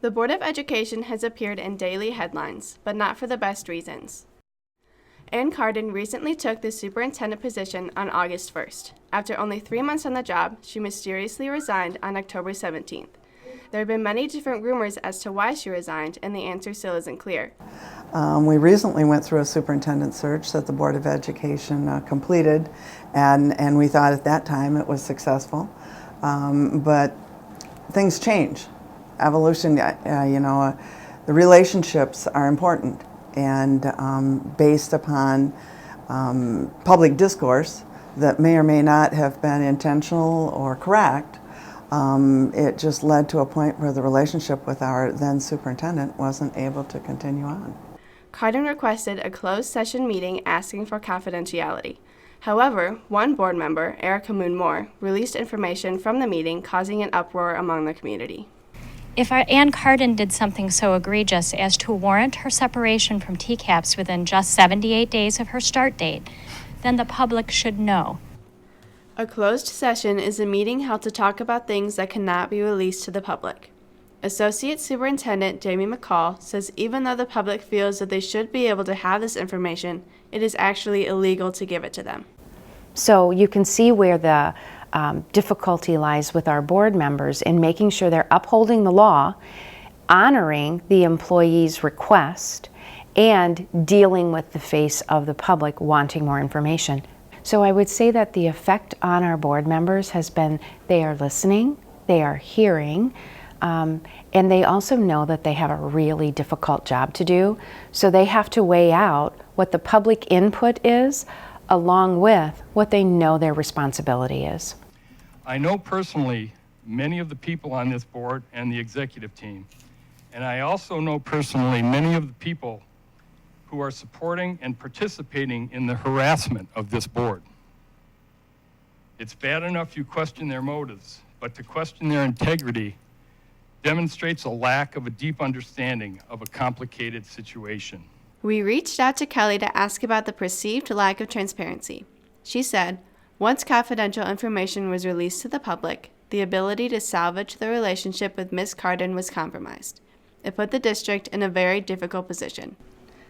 The Board of Education has appeared in daily headlines, but not for the best reasons. Ann Carden recently took the superintendent position on August 1st. After only 3 months on the job, she mysteriously resigned on October 17th. There have been many different rumors as to why she resigned, and the answer still isn't clear. We recently went through a superintendent search that the Board of Education completed, and we thought at that time it was successful. But things change. Evolution, the relationships are important, and based upon public discourse that may or may not have been intentional or correct, it just led to a point where the relationship with our then superintendent wasn't able to continue on. Carden requested a closed session meeting asking for confidentiality. However, one board member, Erica Moon Moore, released information from the meeting, causing an uproar among the community. If Ann Carden did something so egregious as to warrant her separation from TCAPS within just 78 days of her start date, then the public should know. A closed session is a meeting held to talk about things that cannot be released to the public. Associate Superintendent Jamie McCall says even though the public feels that they should be able to have this information, it is actually illegal to give it to them. So you can see where the difficulty lies with our board members in making sure they're upholding the law, honoring the employee's request, and dealing with the face of the public wanting more information. So I would say that the effect on our board members has been they are listening, they are hearing, and they also know that they have a really difficult job to do. So they have to weigh out what the public input is along with what they know their responsibility is. I know personally many of the people on this board and the executive team, and I also know personally many of the people who are supporting and participating in the harassment of this board. It's bad enough you question their motives, but to question their integrity demonstrates a lack of a deep understanding of a complicated situation. We reached out to Kelly to ask about the perceived lack of transparency. She said, once confidential information was released to the public, the ability to salvage the relationship with Ms. Carden was compromised. It put the district in a very difficult position.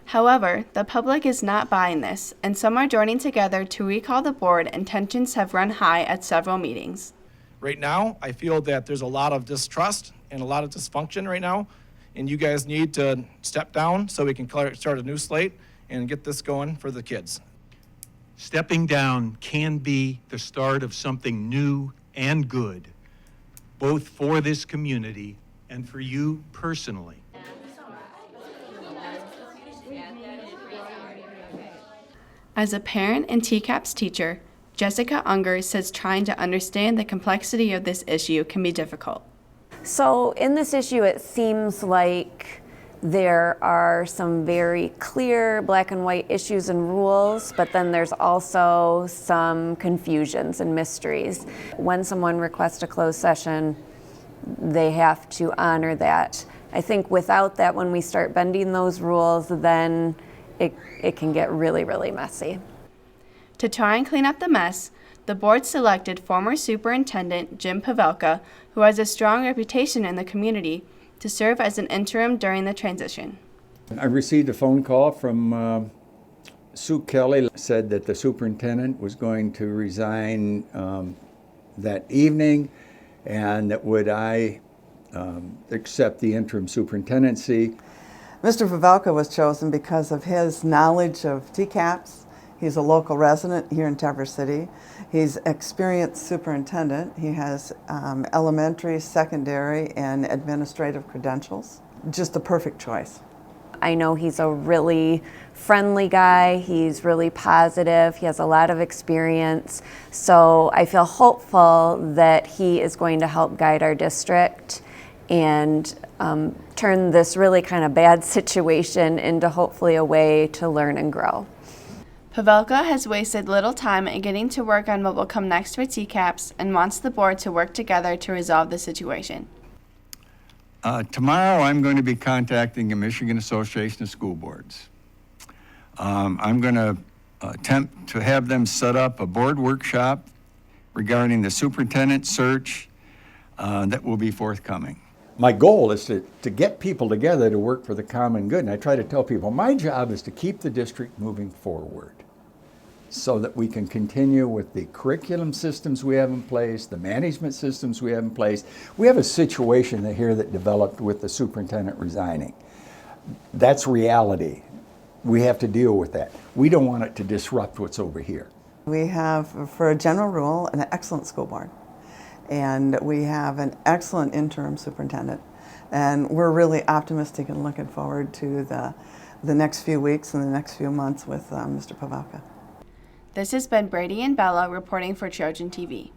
However, the public is not buying this, and some are joining together to recall the board, and tensions have run high at several meetings. Right now, I feel that there's a lot of distrust and a lot of dysfunction right now, and you guys need to step down so we can start a new slate and get this going for the kids. Stepping down can be the start of something new and good, both for this community and for you personally. As a parent and TCAPS teacher, Jessica Unger says trying to understand the complexity of this issue can be difficult. So in this issue, it seems like there are some very clear black and white issues and rules, but then there's also some confusions and mysteries. When someone requests a closed session, they have to honor that. I think without that, when we start bending those rules, then it can get really, really messy. To try and clean up the mess, the board selected former Superintendent Jim Pavelka, who has a strong reputation in the community, to serve as an interim during the transition. I received a phone call from Sue Kelly, said that the superintendent was going to resign that evening, and that would I accept the interim superintendency. Mr. Pavelka was chosen because of his knowledge of TCAPS. He's a local resident here in Traverse City. He's experienced superintendent. He has elementary, secondary, and administrative credentials. Just a perfect choice. I know he's a really friendly guy. He's really positive. He has a lot of experience. So I feel hopeful that he is going to help guide our district and turn this really kind of bad situation into hopefully a way to learn and grow. Pavelka has wasted little time in getting to work on what will come next for TCAPS and wants the board to work together to resolve the situation. Tomorrow I'm going to be contacting the Michigan Association of School Boards. I'm going to attempt to have them set up a board workshop regarding the superintendent search that will be forthcoming. my goal is to get people together to work for the common good. And I try to tell people, my job is to keep the district moving forward so that we can continue with the curriculum systems we have in place, the management systems we have in place. We have a situation here that developed with the superintendent resigning. That's reality. We have to deal with that. We don't want it to disrupt what's over here. We have, for a general rule, an excellent school board. And we have an excellent interim superintendent. And we're really optimistic and looking forward to the next few weeks and the next few months with Mr. Pavelka. This has been Brady and Bella reporting for Trojan TV.